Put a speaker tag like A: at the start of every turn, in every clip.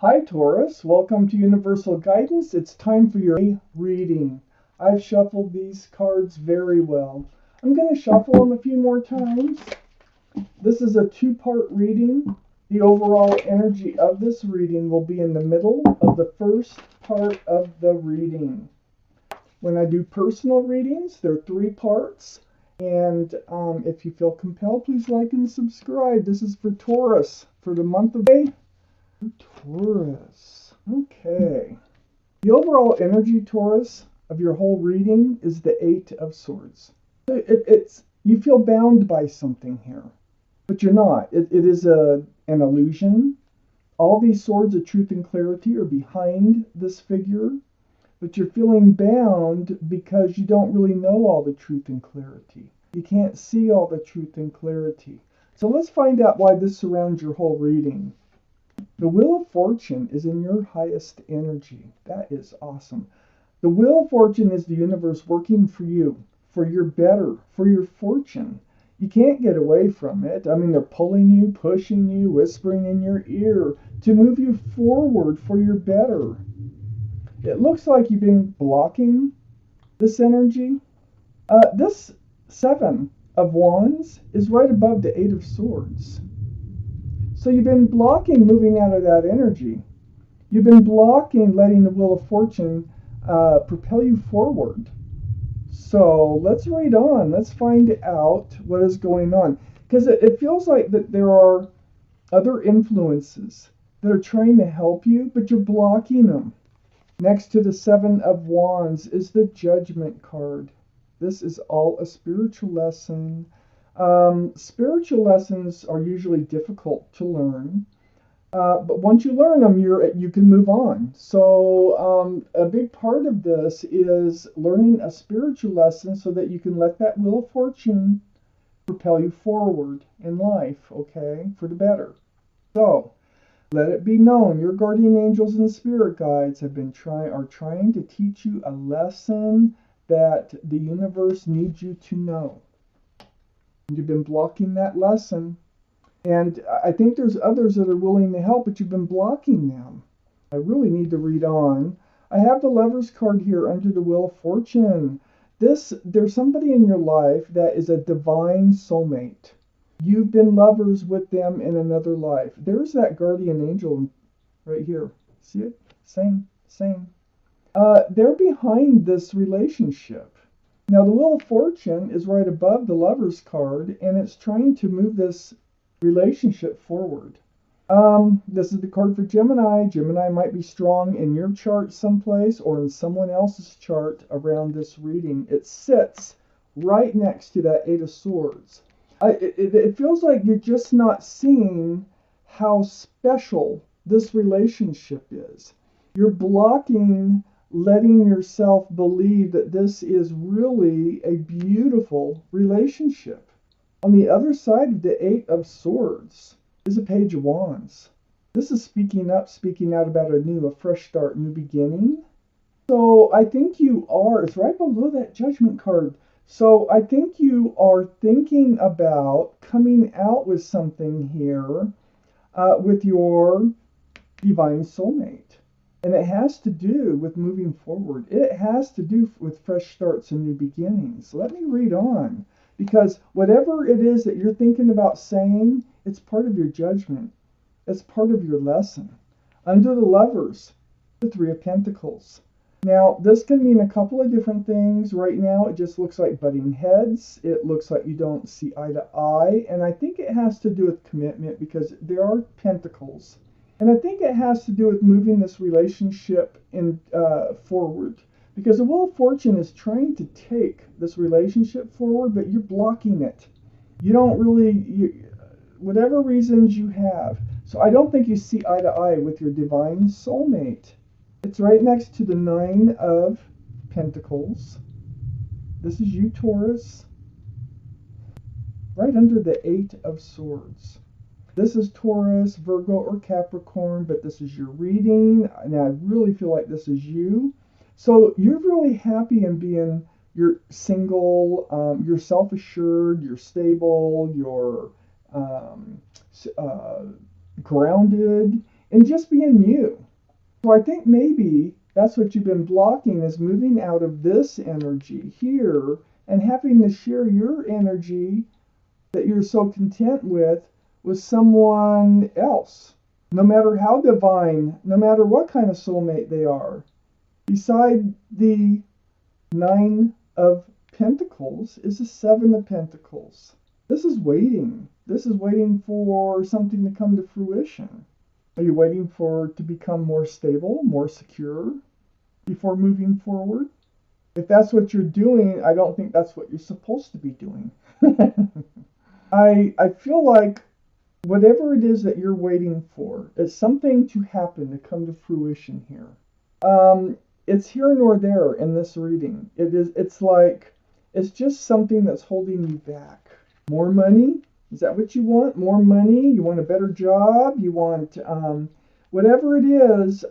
A: Hi Taurus, welcome to Universal Guidance. It's time for your reading. I've shuffled these cards very well. I'm going to shuffle them a few more times. This is a two-part reading. The overall energy of this reading will be in the middle of the first part of the reading. When I do personal readings, there are three parts. And if you feel compelled, please like and subscribe. This is for Taurus for the month of May. Taurus. Okay. The overall energy, Taurus, of your whole reading is the Eight of Swords. You feel bound by something here, but you're not. It is an illusion. All these swords of truth and clarity are behind this figure, but you're feeling bound because you don't really know all the truth and clarity. You can't see all the truth and clarity. So let's find out why this surrounds your whole reading. The Wheel of Fortune is in your highest energy. That is awesome. The Wheel of Fortune is the universe working for you, for your better, for your fortune. You can't get away from it. I mean, they're pulling you, pushing you, whispering in your ear to move you forward for your better. It looks like you've been blocking this energy. This Seven of Wands is right above the Eight of Swords. So you've been blocking moving out of that energy. You've been blocking letting the Wheel of Fortune propel you forward. So let's read on. Let's find out what is going on. Because it feels like that there are other influences that are trying to help you, but you're blocking them. Next to the Seven of Wands is the Judgment card. This is all a spiritual lesson. Spiritual lessons are usually difficult to learn, but once you learn them, you can move on. So a big part of this is learning a spiritual lesson so that you can let that Wheel of Fortune propel you forward in life, okay, for the better. So let it be known, your guardian angels and spirit guides are trying to teach you a lesson that the universe needs you to know. You've been blocking that lesson. And I think there's others that are willing to help, but you've been blocking them. I really need to read on. I have the Lovers card here under the Wheel of Fortune. There's somebody in your life that is a divine soulmate. You've been lovers with them in another life. There's that guardian angel right here. See it? Same. They're behind this relationship. Now, the Wheel of Fortune is right above the Lovers card, and it's trying to move this relationship forward. This is the card for Gemini. Gemini might be strong in your chart someplace or in someone else's chart around this reading. It sits right next to that Eight of Swords. It feels like you're just not seeing how special this relationship is. You're blocking letting yourself believe that this is really a beautiful relationship. On the other side of the Eight of Swords is a Page of Wands. This is speaking up, speaking out about a fresh start, new beginning. So I think it's right below that Judgment card. So I think you are thinking about coming out with something here with your divine soulmate. And it has to do with moving forward. It has to do with fresh starts and new beginnings. Let me read on. Because whatever it is that you're thinking about saying, it's part of your judgment. It's part of your lesson. Under the Lovers, the Three of Pentacles. Now, this can mean a couple of different things. Right now, it just looks like butting heads. It looks like you don't see eye to eye. And I think it has to do with commitment because there are pentacles. And I think it has to do with moving this relationship forward. Because the Wheel of Fortune is trying to take this relationship forward, but you're blocking it. You don't really, whatever reasons you have. So I don't think you see eye to eye with your divine soulmate. It's right next to the Nine of Pentacles. This is you, Taurus. Right under the Eight of Swords. This is Taurus, Virgo, or Capricorn, but this is your reading. And I really feel like this is you. So you're really happy in being, you're single, you're self-assured, you're stable, you're grounded, and just being you. So I think maybe that's what you've been blocking, is moving out of this energy here and having to share your energy that you're so content with someone else. No matter how divine, no matter what kind of soulmate they are. Beside the Nine of Pentacles is the Seven of Pentacles. This is waiting. This is waiting for something to come to fruition. Are you waiting for it to become more stable, more secure before moving forward? If that's what you're doing, I don't think that's what you're supposed to be doing. I feel like whatever it is that you're waiting for, is something to happen, to come to fruition here. It's here nor there in this reading. It's just something that's holding you back. More money? Is that what you want? More money? You want a better job? You want whatever it is.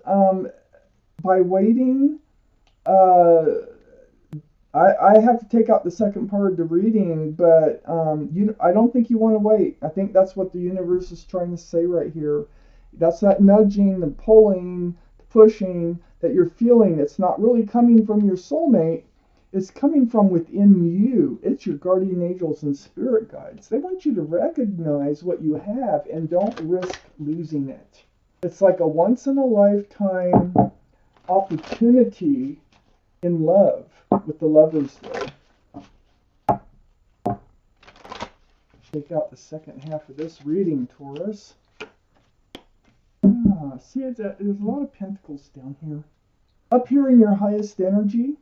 A: By waiting, I have to take out the second part of the reading, but I don't think you want to wait. I think that's what the universe is trying to say right here. That's that nudging, the pulling, the pushing that you're feeling. It's not really coming from your soulmate. It's coming from within you. It's your guardian angels and spirit guides. They want you to recognize what you have and don't risk losing it. It's like a once-in-a-lifetime opportunity in love with the lovers there. Take out the second half of this reading, Taurus. See, there's a lot of pentacles down here. Up here in your highest energy,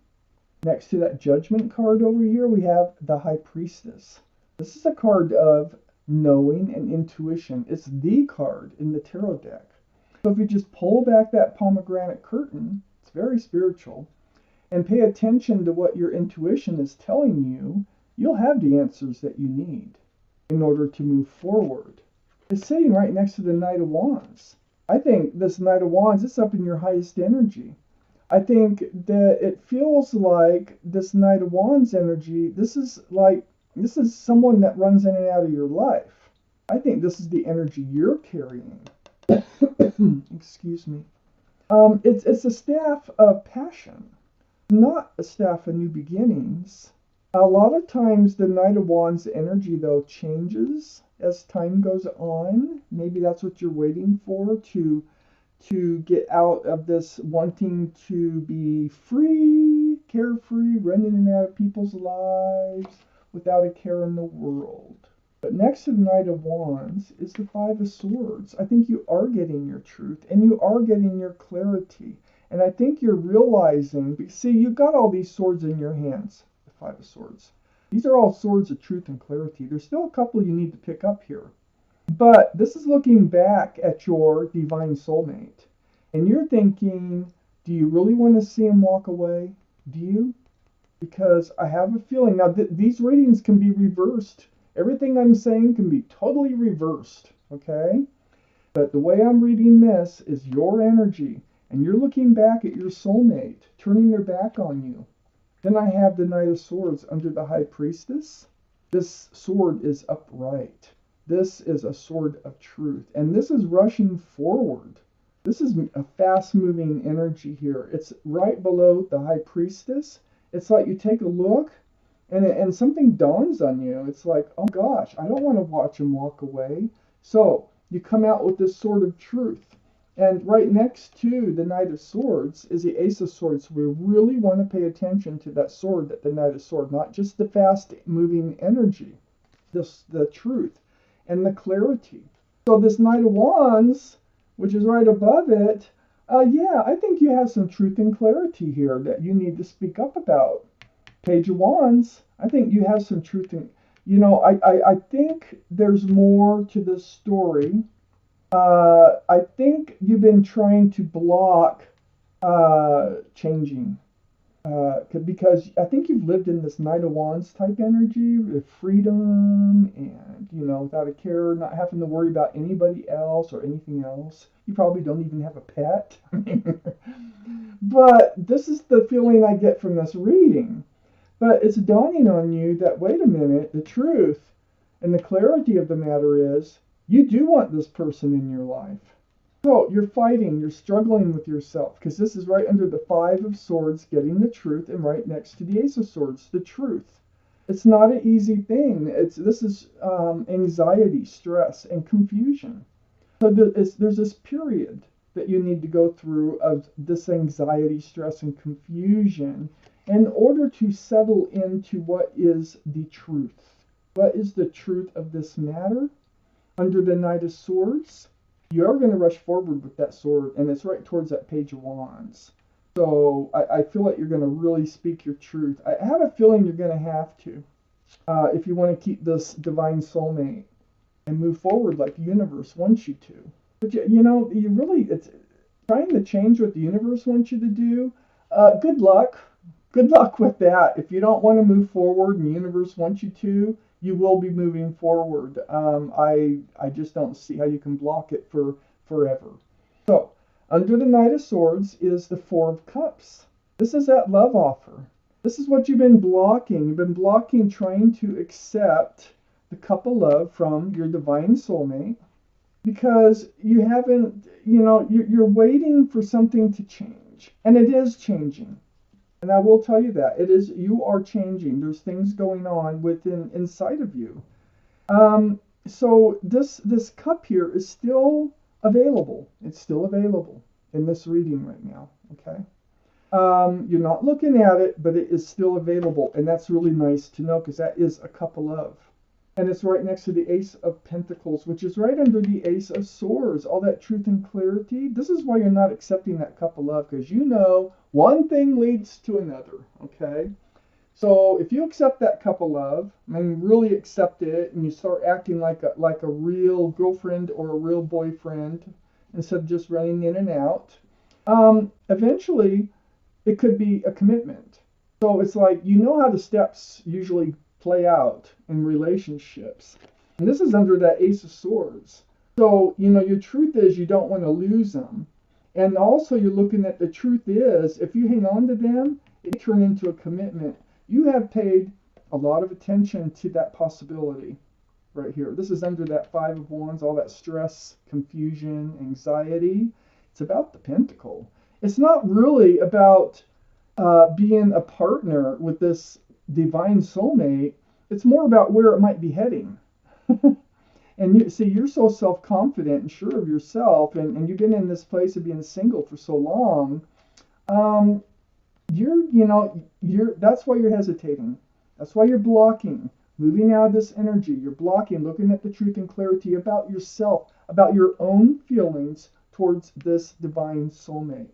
A: next to that judgment card over here, we have the High Priestess. This is a card of knowing and intuition. It's the card in the tarot deck. So if you just pull back that pomegranate curtain, it's very spiritual, and pay attention to what your intuition is telling you, you'll have the answers that you need in order to move forward. It's sitting right next to the Knight of Wands. I think this Knight of Wands is up in your highest energy. I think that it feels like this Knight of Wands energy, this is someone that runs in and out of your life. I think this is the energy you're carrying. Excuse me. It's a staff of passion, not a staff of new beginnings. A lot of times the Knight of Wands energy, though, changes as time goes on. Maybe that's what you're waiting for, to get out of this wanting to be free, carefree, running in and out of people's lives without a care in the world. But next to the Knight of Wands is the Five of Swords. I think you are getting your truth, and you are getting your clarity. And I think you're realizing, see, you've got all these swords in your hands, the Five of Swords. These are all swords of truth and clarity. There's still a couple you need to pick up here. But this is looking back at your divine soulmate. And you're thinking, do you really want to see him walk away? Do you? Because I have a feeling, now these readings can be reversed. Everything I'm saying can be totally reversed, okay? But the way I'm reading this is your energy. And you're looking back at your soulmate, turning their back on you. Then I have the Knight of Swords under the High Priestess. This sword is upright. This is a sword of truth. And this is rushing forward. This is a fast-moving energy here. It's right below the High Priestess. It's like you take a look, and something dawns on you. It's like, oh gosh, I don't want to watch him walk away. So you come out with this sword of truth. And right next to the Knight of Swords is the Ace of Swords. We really want to pay attention to that sword, that the Knight of Swords, not just the fast-moving energy, the truth and the clarity. So this Knight of Wands, which is right above it, yeah, I think you have some truth and clarity here that you need to speak up about. Page of Wands, I think you have some truth and, I think there's more to this story. I think you've been trying to block changing. Because I think you've lived in this Knight of Wands type energy with freedom and, without a care, not having to worry about anybody else or anything else. You probably don't even have a pet. But this is the feeling I get from this reading. But it's dawning on you that, wait a minute, the truth and the clarity of the matter is, you do want this person in your life. So you're fighting, you're struggling with yourself, because this is right under the Five of Swords, getting the truth, and right next to the Ace of Swords, the truth. It's not an easy thing. This is anxiety, stress, and confusion. So there's this period that you need to go through of this anxiety, stress, and confusion in order to settle into what is the truth. What is the truth of this matter? Under the Knight of Swords, you are going to rush forward with that sword, and it's right towards that Page of Wands. So I feel like you're going to really speak your truth. I have a feeling you're going to have to, if you want to keep this divine soulmate and move forward like the universe wants you to. But you really, it's trying to change what the universe wants you to do. Good luck. Good luck with that. If you don't want to move forward and the universe wants you to, you will be moving forward. I just don't see how you can block it for forever. So, under the Knight of Swords is the Four of Cups. This is that love offer. This is what you've been blocking. You've been blocking trying to accept the cup of love from your divine soulmate because you haven't, you're waiting for something to change. And it is changing. And I will tell you that it is. You are changing. There's things going on inside of you. So this cup here is still available. It's still available in this reading right now. Okay. You're not looking at it, but it is still available, and that's really nice to know because that is a cup of love. And it's right next to the Ace of Pentacles, which is right under the Ace of Swords. All that truth and clarity. This is why you're not accepting that cup of love, because one thing leads to another, okay? So if you accept that cup of love, and really accept it, and you start acting like a real girlfriend or a real boyfriend, instead of just running in and out, eventually it could be a commitment. So it's like, how the steps usually play out in relationships. And this is under that Ace of Swords. So, your truth is you don't want to lose them. And also you're looking at the truth is, if you hang on to them, it turn into a commitment. You have paid a lot of attention to that possibility right here. This is under that Five of Wands, all that stress, confusion, anxiety. It's about the Pentacle. It's not really about being a partner with this divine soulmate. It's more about where it might be heading. And you're so self-confident and sure of yourself, and you've been in this place of being single for so long. That's why you're hesitating. That's why you're blocking, moving out of this energy. You're blocking, looking at the truth and clarity about yourself, about your own feelings towards this divine soulmate.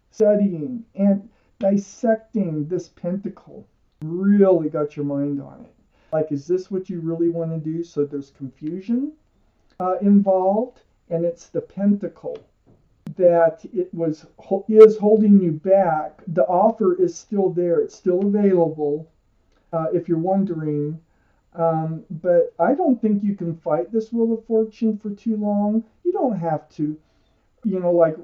A: Studying and dissecting this pentacle. Really got your mind on it. Like, is this what you really want to do? So there's confusion involved, and it's the pentacle that is holding you back. The offer is still there. It's still available, if you're wondering. But I don't think you can fight this Wheel of Fortune for too long. You don't have to,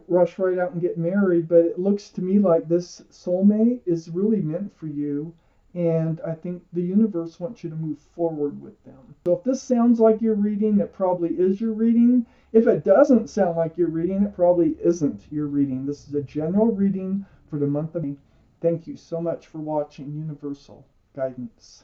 A: rush right out and get married. But it looks to me like this soulmate is really meant for you. And I think the universe wants you to move forward with them. So if this sounds like your reading, it probably is your reading. If it doesn't sound like your reading, it probably isn't your reading. This is a general reading for the month of May. Thank you so much for watching Universal Guidance.